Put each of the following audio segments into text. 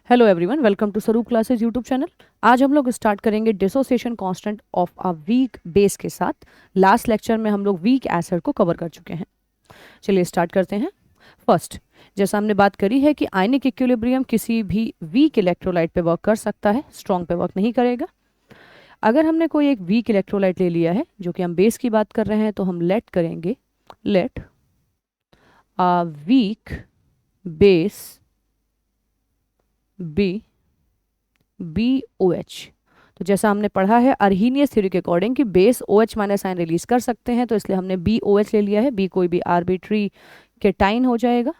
Hello everyone, welcome to स्वरूप classes YouTube channel. आज हम लोग स्टार्ट करेंगे dissociation constant of a weak base के साथ। लास्ट लेक्चर में हम लोग वीक एसिड को कवर कर चुके हैं। चलिए स्टार्ट करते हैं। फर्स्ट, जैसा हमने बात करी है कि आयनिक इक्विलिब्रियम किसी भी वीक इलेक्ट्रोलाइट पे वर्क कर सकता है, स्ट्रॉन्ग पे वर्क नहीं करेगा। अगर हमने कोई एक वीक इलेक्ट्रोलाइट ले लिया है, जो कि हम बेस की बात कर रहे हैं, तो हम लेट करेंगे let a weak base B BOH। तो जैसा हमने पढ़ा है अर्हीनियस थ्योरी के अकॉर्डिंग कि base OH minus ion release कर सकते हैं, तो इसलिए हमने BOH ले लिया है। बी कोई भी आर्बिट्री केटाइन हो जाएगा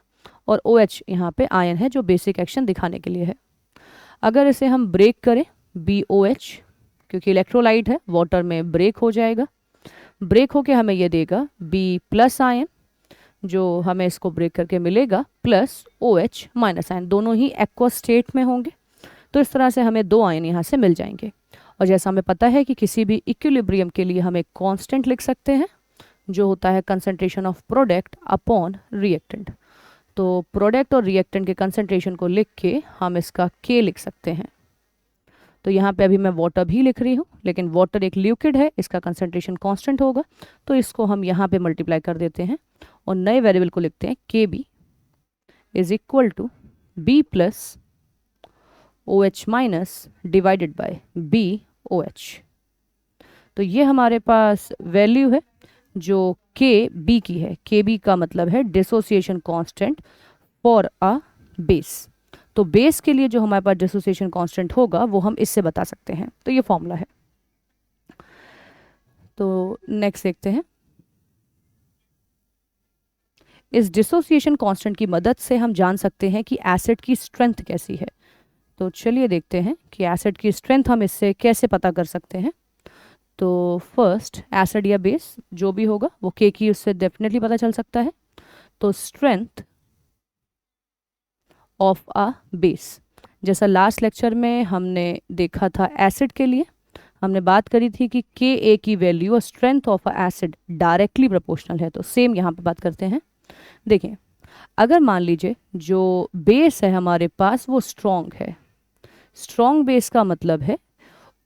और OH यहाँ पे आयन है जो बेसिक एक्शन दिखाने के लिए है। अगर इसे हम ब्रेक करें BOH, क्योंकि इलेक्ट्रोलाइट है, वाटर में ब्रेक हो जाएगा। ब्रेक होके हमें ये देगा B+ आयन, जो हमें इसको ब्रेक करके मिलेगा प्लस OH माइनस आयन, दोनों ही एक्वा स्टेट में होंगे। तो इस तरह से हमें दो आयन यहाँ से मिल जाएंगे। और जैसा हमें पता है कि किसी भी इक्विलिब्रियम के लिए हम एक कांस्टेंट लिख सकते हैं, जो होता है concentration of product upon reactant. तो प्रोडक्ट और रिएक्टेंट के कंसंट्रेशन को लिख के हम इसका K लिख सकते हैं। तो यहाँ पे अभी मैं वाटर भी लिख रही हूँ, लेकिन वाटर एक लिक्विड है, इसका कंसंट्रेशन कांस्टेंट होगा, तो इसको हम यहाँ पे मल्टीप्लाई कर देते हैं और नए वेरिएबल को लिखते हैं KB is equal to B+ OH minus divided by BOH। तो ये हमारे पास वैल्यू है जो KB की है। KB का मतलब है dissociation constant for a base. तो बेस के लिए जो हमारे पास डिसोसिएशन कांस्टेंट होगा वो हम इससे बता सकते हैं। तो ये फॉर्मूला है। तो नेक्स्ट देखते हैं। इस डिसोसिएशन कांस्टेंट की मदद से हम जान सकते हैं कि एसिड की स्ट्रेंथ कैसी है। तो चलिए देखते हैं कि एसिड की स्ट्रेंथ हम इससे कैसे पता कर सकते हैं। तो फर्स्ट, एसिड या बेस जो भी होगा वो K की उससे डेफिनेटली पता चल सकता है। तो स्ट्रेंथ ऑफ अ बेस, जैसा लास्ट लेक्चर में हमने देखा था एसिड के लिए, हमने बात करी थी कि Ka की वैल्यू और strength of a acid directly proportional है। तो सेम यहाँ पे बात करते हैं। देखिए, अगर मान लीजिए जो बेस है हमारे पास वो स्ट्रॉन्ग है, स्ट्रॉन्ग बेस का मतलब है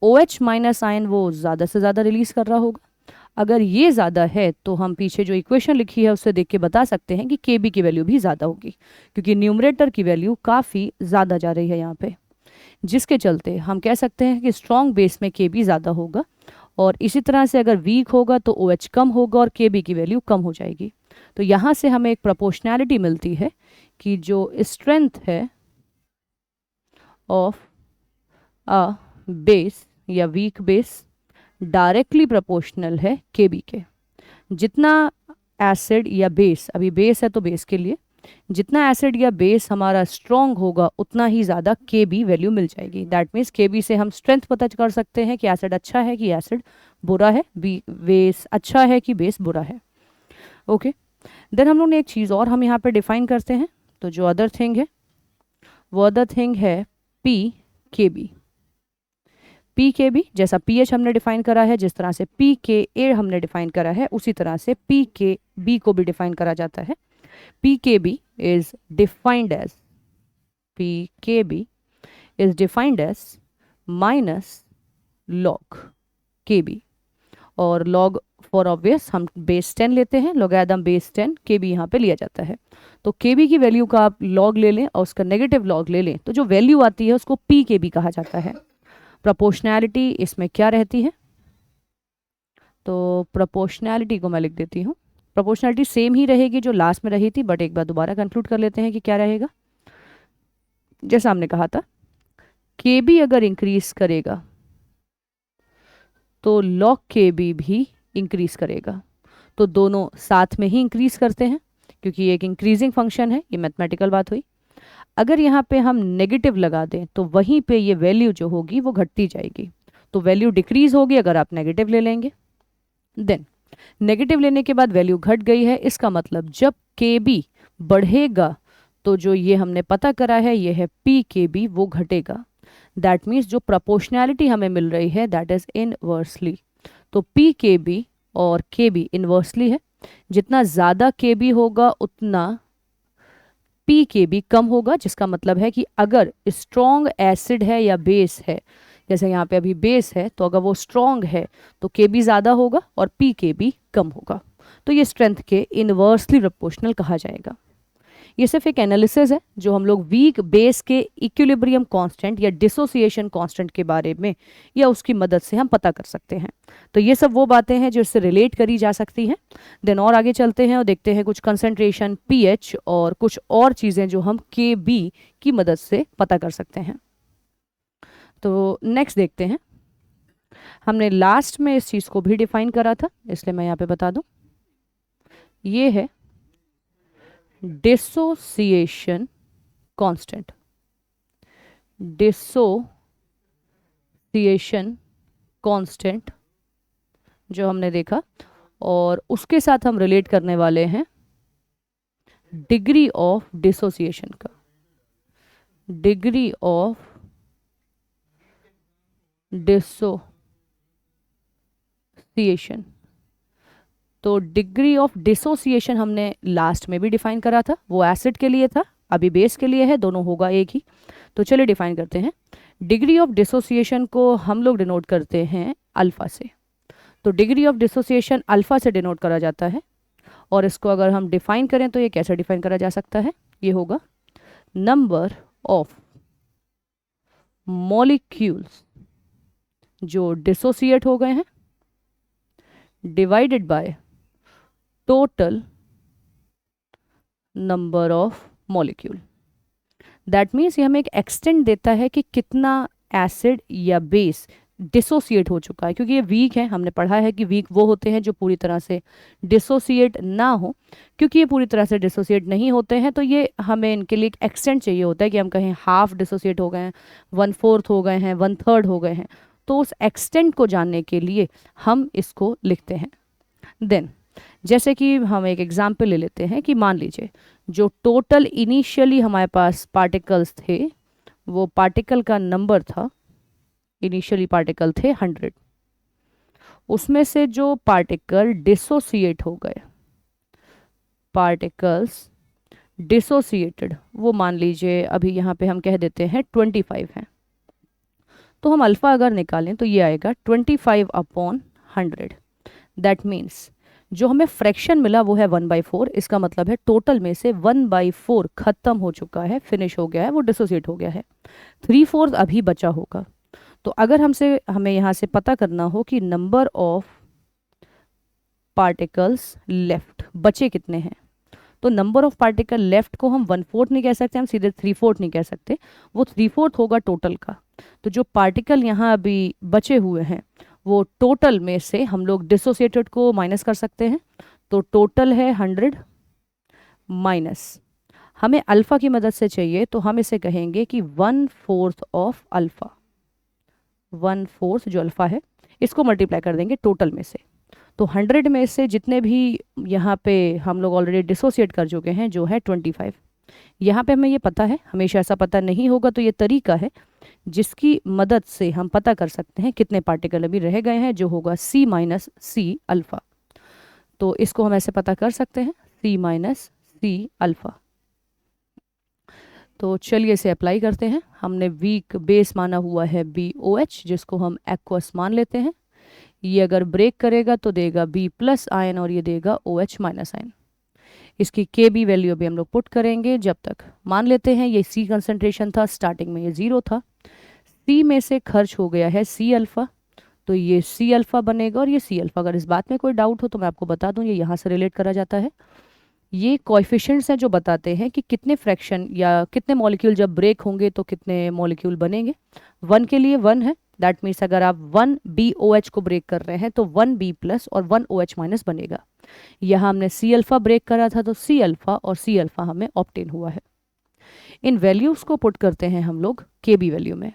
OH माइनस आयन वो ज़्यादा से ज़्यादा रिलीज कर रहा होगा। अगर ये ज़्यादा है तो हम पीछे जो इक्वेशन लिखी है उससे देख के बता सकते हैं कि KB की वैल्यू भी ज़्यादा होगी, क्योंकि न्यूमरेटर की वैल्यू काफ़ी ज़्यादा जा रही है यहाँ पे, जिसके चलते हम कह सकते हैं कि स्ट्रॉन्ग बेस में KB ज़्यादा होगा। और इसी तरह से अगर वीक होगा तो OH कम होगा और KB की वैल्यू कम हो जाएगी। तो यहाँ से हमें एक प्रोपोर्शनैलिटी मिलती है कि जो स्ट्रेंथ है ऑफ अ बेस या वीक बेस डायरेक्टली प्रोपोर्शनल है KB के। जितना एसिड या बेस, अभी बेस है तो बेस के लिए, जितना एसिड या बेस हमारा स्ट्रॉन्ग होगा उतना ही ज़्यादा KB वैल्यू मिल जाएगी। दैट मीन्स KB से हम स्ट्रेंथ पता कर सकते हैं कि एसिड अच्छा है कि एसिड बुरा है, बेस अच्छा है कि बेस बुरा है। ओके, देन हम लोग ने एक चीज़ और हम यहाँ पे डिफाइन करते हैं। तो जो अदर थिंग है वो अदर थिंग है PKB। PKB जैसा pH हमने डिफाइन करा है, जिस तरह से pKa हमने डिफाइन करा है, उसी तरह से PKB को भी डिफाइन करा जाता है। PKB is defined as PKB is defined as minus log KB। और log फॉर ऑब्वियस हम बेस 10 लेते हैं, लोगैरिथम बेस 10 KB यहाँ पे लिया जाता है। तो KB की वैल्यू का आप log ले लें और उसका नेगेटिव log ले लें, तो जो वैल्यू आती है उसको PKB कहा जाता है। प्रोपोर्शनैलिटी इसमें क्या रहती है, तो प्रोपोर्शनैलिटी को मैं लिख देती हूँ। प्रोपोर्शनैलिटी सेम ही रहेगी जो लास्ट में रही थी, बट एक बार दोबारा कंक्लूड कर लेते हैं कि क्या रहेगा। जैसा हमने कहा था, KB अगर इंक्रीज करेगा तो log KB भी इंक्रीज करेगा। तो दोनों साथ में ही इंक्रीज करते हैं, क्योंकि ये एक इंक्रीजिंग फंक्शन है, ये मैथमेटिकल बात हुई। अगर यहाँ पे हम नेगेटिव लगा दें तो वहीं पे ये वैल्यू जो होगी वो घटती जाएगी, तो वैल्यू डिक्रीज होगी अगर आप नेगेटिव ले लेंगे। देन नेगेटिव लेने के बाद वैल्यू घट गई है, इसका मतलब जब KB बढ़ेगा तो जो ये हमने पता करा है ये है PKB, वो घटेगा। दैट मीन्स जो प्रोपोर्शनैलिटी हमें मिल रही है दैट इज इनवर्सली। तो PKB और KB इनवर्सली है। जितना ज़्यादा KB होगा उतना पी के बी कम होगा, जिसका मतलब है कि अगर स्ट्रॉन्ग एसिड है या बेस है, जैसे यहाँ पे अभी बेस है, तो अगर वो स्ट्रॉन्ग है तो के बी ज़्यादा होगा और पी के बी कम होगा। तो ये स्ट्रेंथ के इनवर्सली प्रोपोर्शनल कहा जाएगा। ये सिर्फ एक एनालिसिस है जो हम लोग वीक बेस के इक्विलिब्रियम कांस्टेंट या डिसोसिएशन कांस्टेंट के बारे में या उसकी मदद से हम पता कर सकते हैं। तो ये सब वो बातें हैं जो इससे रिलेट करी जा सकती हैं। देन और आगे चलते हैं और देखते हैं कुछ कंसंट्रेशन, पीएच और कुछ और चीज़ें जो हम के बी की मदद से पता कर सकते हैं। तो नेक्स्ट देखते हैं। हमने लास्ट में इस चीज़ को भी डिफाइन करा था, इसलिए मैं यहाँ पे बता दूं। ये है डिसोसिएशन कांस्टेंट। डिसोसिएशन कांस्टेंट जो हमने देखा, और उसके साथ हम रिलेट करने वाले हैं डिग्री ऑफ डिसोसिएशन का। डिग्री ऑफ डिसोसिएशन, तो डिग्री ऑफ डिसोसिएशन हमने लास्ट में भी डिफाइन करा था, वो एसिड के लिए था, अभी बेस के लिए है, दोनों होगा एक ही। तो चलिए डिफाइन करते हैं। डिग्री ऑफ डिसोसिएशन को हम लोग डिनोट करते हैं अल्फा से। तो डिग्री ऑफ डिसोसिएशन अल्फा से डिनोट करा जाता है, और इसको अगर हम डिफाइन करें तो ये कैसे डिफाइन करा जा सकता है, ये होगा नंबर ऑफ मॉलिक्यूल्स जो डिसोसिएट हो गए हैं divided by total number of molecule. That means ये हमें एक एक्सटेंट देता है कि कितना एसिड या बेस डिसोसिएट हो चुका है, क्योंकि ये वीक है। हमने पढ़ा है कि वीक वो होते हैं जो पूरी तरह से डिसोसिएट ना हो। क्योंकि ये पूरी तरह से डिसोसिएट नहीं होते हैं, तो ये हमें इनके लिए एक एक्सटेंट चाहिए होता है कि हम कहें हाफ डिसोसिएट हो गए हैं, 1/4 हो गए हैं, 1/3 हो गए हैं। तो उस एक्सटेंट को जानने के लिए हम इसको लिखते हैं। देन जैसे कि हम एक एग्जाम्पल ले लेते हैं कि मान लीजिए जो टोटल इनिशियली हमारे पास पार्टिकल्स थे, वो पार्टिकल का नंबर था, इनिशियली पार्टिकल थे 100। उसमें से जो पार्टिकल डिसोसिएट हो गए, पार्टिकल्स डिसोसिएटेड, वो मान लीजिए अभी यहाँ पे हम कह देते हैं 25 हैं। तो हम अल्फा अगर निकालें तो ये आएगा 25/100। दैट मीन्स जो हमें फ्रैक्शन मिला वो है 1/4। इसका मतलब है टोटल में से 1/4 खत्म हो चुका है, फिनिश हो गया है, वो डिसोसिएट हो गया है। 3/4 अभी बचा होगा। तो अगर हमें यहाँ से पता करना हो कि नंबर ऑफ पार्टिकल्स लेफ्ट, बचे कितने हैं, तो नंबर ऑफ पार्टिकल लेफ्ट को हम 1/4 नहीं कह सकते, हम सीधे 3/4 नहीं कह सकते, वो 3/4 होगा टोटल का। तो जो पार्टिकल यहाँ अभी बचे हुए हैं वो टोटल में से हम लोग डिसोसिएटेड को माइनस कर सकते हैं। तो टोटल है 100 माइनस, हमें अल्फा की मदद से चाहिए, तो हम इसे कहेंगे कि 1/4 ऑफ अल्फा। 1/4 जो अल्फा है इसको मल्टीप्लाई कर देंगे टोटल में से। तो 100 में से जितने भी यहाँ पे हम लोग ऑलरेडी डिसोसिएट कर चुके हैं जो है 25। यहाँ पे हमें ये पता है, हमेशा ऐसा पता नहीं होगा, तो ये तरीका है जिसकी मदद से हम पता कर सकते हैं कितने पार्टिकल अभी रह गए हैं, जो होगा C माइनस C अल्फा। तो इसको हम ऐसे पता कर सकते हैं, C माइनस C अल्फा। तो चलिए इसे अप्लाई करते हैं। हमने वीक बेस माना हुआ है BOH, जिसको हम एक्वस मान लेते हैं। ये अगर ब्रेक करेगा तो देगा B+ आयन और ये देगा OH- आयन। इसकी KB वैल्यू भी हम लोग पुट करेंगे। जब तक मान लेते हैं ये C कंसंट्रेशन था, स्टार्टिंग में ये 0 था, C में से खर्च हो गया है C अल्फा, तो ये C अल्फा बनेगा और ये C अल्फा। अगर इस बात में कोई डाउट हो तो मैं आपको बता दूं, ये यहाँ से रिलेट करा जाता है। ये कोएफिशिएंट्स हैं जो बताते हैं कि कितने फ्रैक्शन या कितने मॉलिक्यूल जब ब्रेक होंगे तो कितने मॉलिक्यूल बनेंगे। 1 के लिए 1 है, दैट मीन्स अगर आप 1 BOH को ब्रेक कर रहे हैं तो 1 B+ और 1 OH- बनेगा। यहाँ हमने C अल्फा ब्रेक करा था, तो C अल्फा और C अल्फा हमें ऑब्टेन हुआ है। इन वैल्यूज़ को पुट करते हैं हम लोग KB वैल्यू में।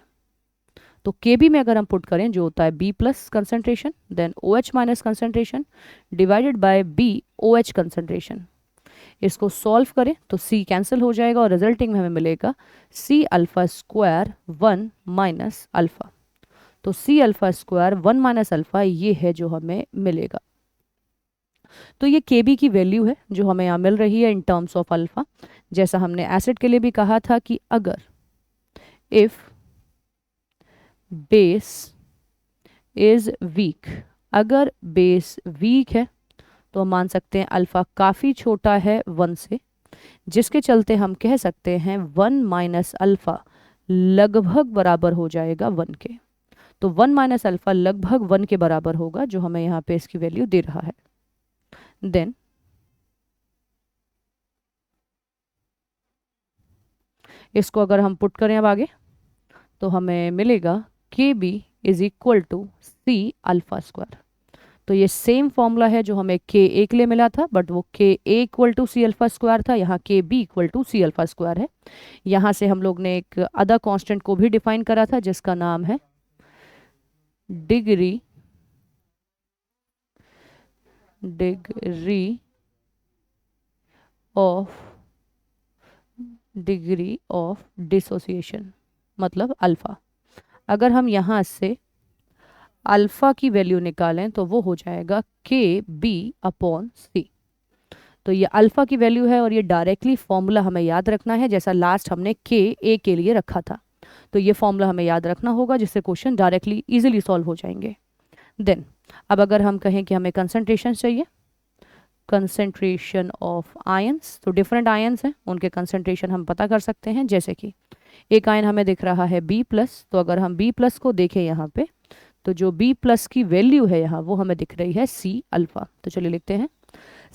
तो KB में अगर हम पुट करें जो होता है B+ concentration then OH- concentration divided by BOH concentration, इसको सॉल्व करें तो C कैंसिल हो जाएगा और रिजल्टिंग में हमें मिलेगा C alpha square 1 minus alpha. तो C alpha square 1 minus alpha ये है जो हमें मिलेगा। तो ये Kb की वैल्यू है जो हमें यहाँ मिल रही है इन टर्म्स ऑफ अल्फा। जैसा हमने एसिड के लिए भी कहा था कि अगर इफ बेस इज वीक, अगर बेस वीक है तो हम मान सकते हैं अल्फा काफ़ी छोटा है 1 से, जिसके चलते हम कह सकते हैं 1 माइनस अल्फा लगभग बराबर हो जाएगा 1 के। तो 1 माइनस अल्फा लगभग 1 के बराबर होगा, जो हमें यहाँ पे इसकी वैल्यू दे रहा है। देन इसको अगर हम पुट करें अब आगे, तो हमें मिलेगा K B is equal to C alpha square. तो ये सेम फॉर्मूला है जो हमें के ए के लिए मिला था, बट वो K a equal to C alpha square था, यहाँ K b equal to C alpha square है। यहाँ से हम लोग ने एक अदर कांस्टेंट को भी डिफाइन करा था जिसका नाम है डिग्री ऑफ डिसोसिएशन, मतलब अल्फा। अगर हम यहाँ से अल्फा की वैल्यू निकालें तो वो हो जाएगा के बी अपॉन सी। तो ये अल्फा की वैल्यू है और ये डायरेक्टली फॉर्मूला हमें याद रखना है, जैसा लास्ट हमने के ए के लिए रखा था। तो ये फॉर्मूला हमें याद रखना होगा, जिससे क्वेश्चन डायरेक्टली इजीली सॉल्व हो जाएंगे। देन अब अगर हम कहें कि हमें कंसंट्रेशन चाहिए, कंसंट्रेशन ऑफ आयंस, तो डिफरेंट आयंस हैं, उनके कंसंट्रेशन हम पता कर सकते हैं। जैसे कि एक आयन हमें दिख रहा है बी प्लस, तो अगर हम बी प्लस को देखें यहाँ पे, तो जो बी प्लस की वैल्यू है यहाँ वो हमें दिख रही है सी अल्फा। तो चलिए लिखते हैं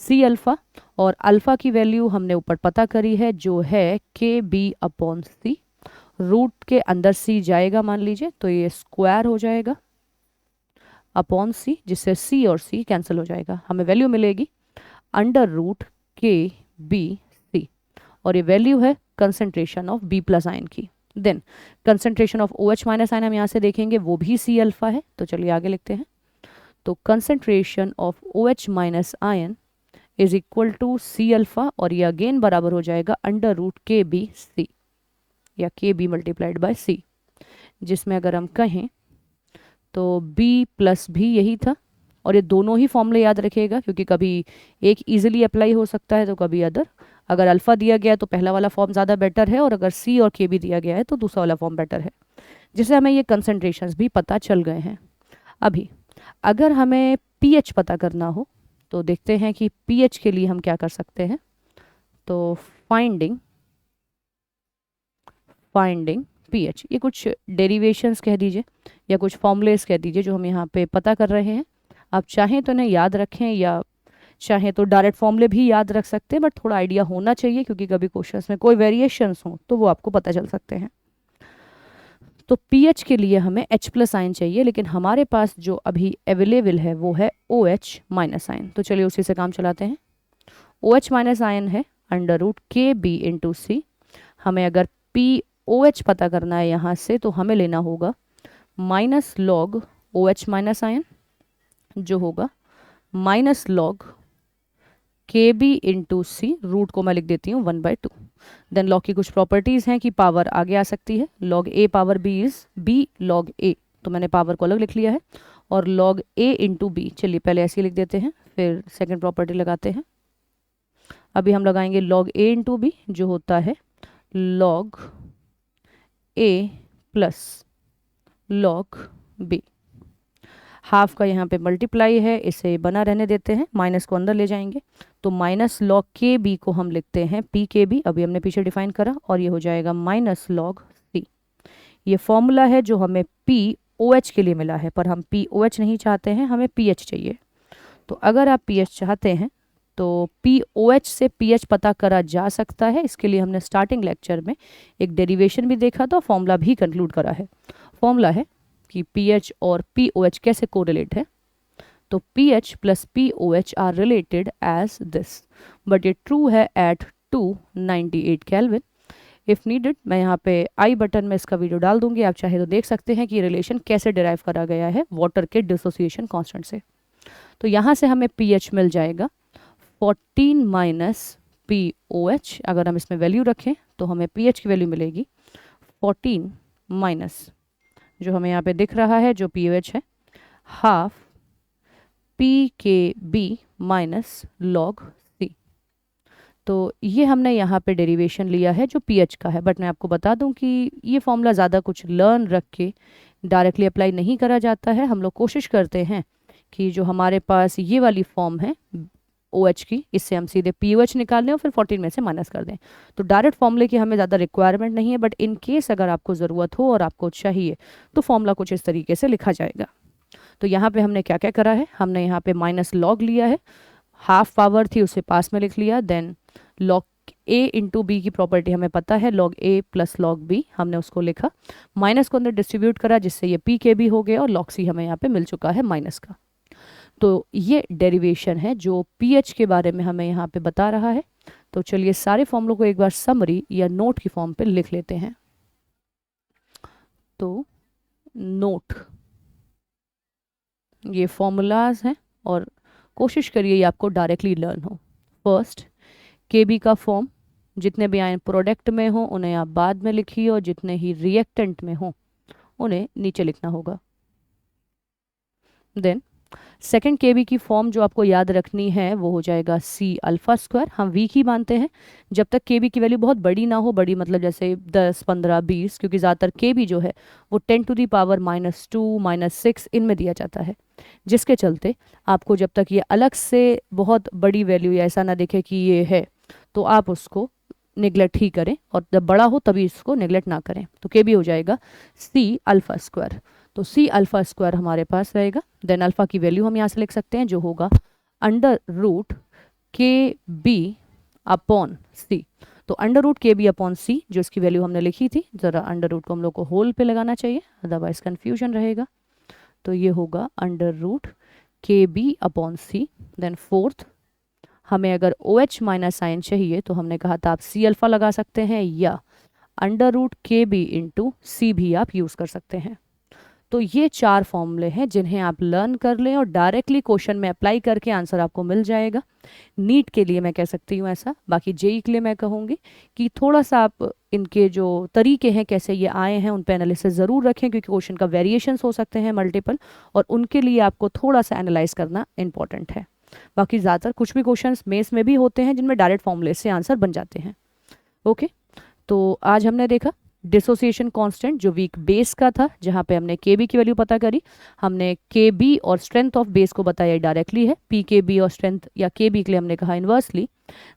सी अल्फा, और अल्फा की वैल्यू हमने ऊपर पता करी है जो है के बी अपॉन सी। रूट के अंदर सी जाएगा मान लीजिए, तो ये स्क्वायर हो जाएगा अपॉन सी, जिससे सी और सी कैंसिल हो जाएगा। हमें वैल्यू मिलेगी under root K B C, और ये वैल्यू है concentration of B plus ion की। Then concentration of O H minus ion हम यहाँ से देखेंगे, वो भी सी अल्फा है। तो चलिए आगे लिखते हैं। तो concentration of O H minus ion is equal to C alpha, और ये अगेन बराबर हो जाएगा under root K B C, या के बी मल्टीप्लाइड बाय सी, जिसमें अगर हम कहें तो बी प्लस भी यही था। और ये दोनों ही फॉर्मूले याद रखिएगा, क्योंकि कभी एक इजीली अप्लाई हो सकता है तो कभी अदर। अगर अल्फा दिया गया है तो पहला वाला फॉर्म ज़्यादा बेटर है, और अगर सी और के बी दिया गया है तो दूसरा वाला फॉर्म बेटर है, जिससे हमें ये कंसंट्रेशंस भी पता चल गए हैं। अभी अगर हमें पीएच पता करना हो तो देखते हैं कि पीएच के लिए हम क्या कर सकते हैं। तो फाइंडिंग पीएच, ये कुछ डेरिवेशंस कह दीजिए या कुछ फॉर्मूलेस कह दीजिए जो हम यहाँ पे पता कर रहे हैं। आप चाहें तो इन्हें याद रखें, या चाहें तो डायरेक्ट फॉर्मूले भी याद रख सकते हैं, बट थोड़ा आइडिया होना चाहिए, क्योंकि कभी क्वेश्चंस में कोई वेरिएशंस हो तो वो आपको पता चल सकते हैं। तो पीएच के लिए हमें H प्लस आयन चाहिए, लेकिन हमारे पास जो अभी अवेलेबल है वो है OH माइनस आयन। तो चलिए उसी से काम चलाते हैं। OH माइनस आयन है under root K B into सी। हमें अगर POH पता करना है यहाँ से, तो हमें लेना होगा minus log OH minus ion, जो होगा माइनस लॉग के बी इंटू सी, रूट को मैं लिख देती हूँ 1/2। देन लॉग की कुछ प्रॉपर्टीज़ हैं कि पावर आगे आ सकती है। Log A power B is B log A, तो मैंने पावर को अलग लिख लिया है। और लॉग ए इंटू बी, चलिए पहले ऐसे ही लिख देते हैं, फिर सेकंड प्रॉपर्टी लगाते हैं। अभी हम लगाएंगे लॉग ए इंटू बी, जो होता है लॉग ए प्लस लॉग बी। हाफ का यहाँ पे मल्टीप्लाई है, इसे बना रहने देते हैं, माइनस को अंदर ले जाएंगे। तो माइनस लॉग के बी को हम लिखते हैं पी के बी, अभी हमने पीछे डिफाइन करा, और ये हो जाएगा माइनस लॉग सी। ये फॉर्मूला है जो हमें पी ओ एच के लिए मिला है, पर हम पी ओ एच नहीं चाहते हैं, हमें पी एच चाहिए। तो अगर आप पी एच चाहते हैं तो पी ओ एच से पी एच पता करा जा सकता है। इसके लिए हमने स्टार्टिंग लेक्चर में एक डेरिवेशन भी देखा था, फॉर्मूला भी कंक्लूड करा है। फॉर्मूला है कि pH और POH कैसे कोरिलेट है। तो pH plus POH are related as this, but ये ट्रू है एट 298 केल्विन। इफ़ नीडेड मैं यहाँ पे आई बटन में इसका वीडियो डाल दूंगी, आप चाहे तो देख सकते हैं कि रिलेशन कैसे डिराइव करा गया है वाटर के डिसोसिएशन कांस्टेंट से। तो यहाँ से हमें pH मिल जाएगा 14 माइनस POH। अगर हम इसमें वैल्यू रखें तो हमें pH की वैल्यू मिलेगी 14 माइनस, जो हमें यहाँ पे दिख रहा है जो POH है, हाफ पी के बी माइनस लॉग सी। तो ये हमने यहाँ पे डेरिवेशन लिया है जो पीएच का है, बट मैं आपको बता दूं कि ये फॉर्मूला ज़्यादा कुछ लर्न रख के डायरेक्टली अप्लाई नहीं करा जाता है। हम लोग कोशिश करते हैं कि जो हमारे पास ये वाली फॉर्म है OH की, इससे हम सीधे POH निकाल लें और फिर 14 में से माइनस कर दें। तो डायरेक्ट फॉर्मूले की हमें ज़्यादा रिक्वायरमेंट नहीं है, बट इन केस अगर आपको ज़रूरत हो और आपको चाहिए तो फॉर्मूला कुछ इस तरीके से लिखा जाएगा। तो यहाँ पे हमने क्या क्या करा है, हमने यहाँ पे माइनस लॉग लिया है, हाफ पावर थी उसे पास में लिख लिया, देन लॉग ए इंटू बी की प्रॉपर्टी हमें पता है, लॉग ए प्लस लॉग बी, हमने उसको लिखा, माइनस को अंदर डिस्ट्रीब्यूट करा जिससे ये पी के बी हो गया और लॉग सी हमें यहाँ पे मिल चुका है माइनस का। तो ये डेरिवेशन है जो पीएच के बारे में हमें यहाँ पे बता रहा है। तो चलिए सारे फॉर्मूलों को एक बार समरी या नोट की फॉर्म पे लिख लेते हैं। तो नोट, ये फॉर्मूलाज हैं और कोशिश करिए ये आपको डायरेक्टली लर्न हो। फर्स्ट केबी का फॉर्म, जितने भी आयन प्रोडक्ट में हो उन्हें आप बाद में लिखिए और जितने ही रिएक्टेंट में हो उन्हें नीचे लिखना होगा। देन सेकेंड केबी की फॉर्म जो आपको याद रखनी है वो हो जाएगा सी अल्फा स्क्वायर। हम वीक ही मानते हैं जब तक केबी की वैल्यू बहुत बड़ी ना हो, बड़ी मतलब जैसे 10, 15, 20, क्योंकि ज़्यादातर केबी जो है वो 10 टू दी पावर -2, -6 इनमें दिया जाता है, जिसके चलते आपको जब तक ये अलग से बहुत बड़ी वैल्यू या ऐसा ना दिखे कि ये है तो आप उसको निगलेक्ट ही करें, और जब बड़ा हो तभी इसको निगलेक्ट ना करें। तो केबी हो जाएगा सी अल्फा स्क्वायर। तो सी अल्फा स्क्वायर हमारे पास रहेगा। देन अल्फा की वैल्यू हम यहाँ से लिख सकते हैं जो होगा √KB अपॉन सी। तो √KB अपॉन सी जो इसकी वैल्यू हमने लिखी थी, ज़रा अंडर रूट को हम लोग को होल पे लगाना चाहिए अदरवाइज कन्फ्यूजन रहेगा। तो ये होगा √KB अपॉन सी। देन फोर्थ, हमें अगर OH माइनस साइन चाहिए तो हमने कहा था आप सी अल्फा लगा सकते हैं या √KB इंटू सी भी आप यूज़ कर सकते हैं। तो ये 4 फॉर्मूले हैं जिन्हें आप लर्न कर लें और डायरेक्टली क्वेश्चन में अप्लाई करके आंसर आपको मिल जाएगा। नीट के लिए मैं कह सकती हूँ ऐसा, बाकी जेई के लिए मैं कहूँगी कि थोड़ा सा आप इनके जो तरीके हैं कैसे ये आए हैं उन पे एनालिसिस ज़रूर रखें, क्योंकि क्वेश्चन का वेरिएशंस हो सकते हैं मल्टीपल, और उनके लिए आपको थोड़ा सा एनालाइज करना इंपॉर्टेंट है। बाकी ज़्यादातर कुछ भी क्वेश्चंस मेंस में भी होते हैं जिनमें डायरेक्ट फॉर्मूले से आंसर बन जाते हैं। ओके, तो आज हमने देखा डिसोसिएशन कांस्टेंट जो वीक बेस का था, जहाँ पे हमने केबी की वैल्यू पता करी, हमने केबी और स्ट्रेंथ ऑफ बेस को बताया डायरेक्टली है, पीकेबी और स्ट्रेंथ या केबी के लिए हमने कहा इन्वर्सली।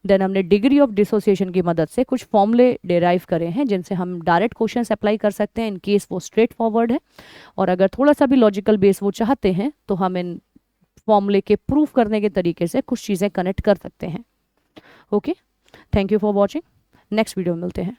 देन हमने डिग्री ऑफ डिसोसिएशन की मदद से कुछ फॉर्मूले डेराइव करे हैं जिनसे हम डायरेक्ट क्वेश्चंस अप्लाई कर सकते हैं इन केस वो स्ट्रेट फॉरवर्ड है, और अगर थोड़ा सा भी लॉजिकल बेस वो चाहते हैं तो हम इन फॉर्मूले के प्रूफ करने के तरीके से कुछ चीज़ें कनेक्ट कर सकते हैं। Okay, thank you for watching, next video में मिलते हैं।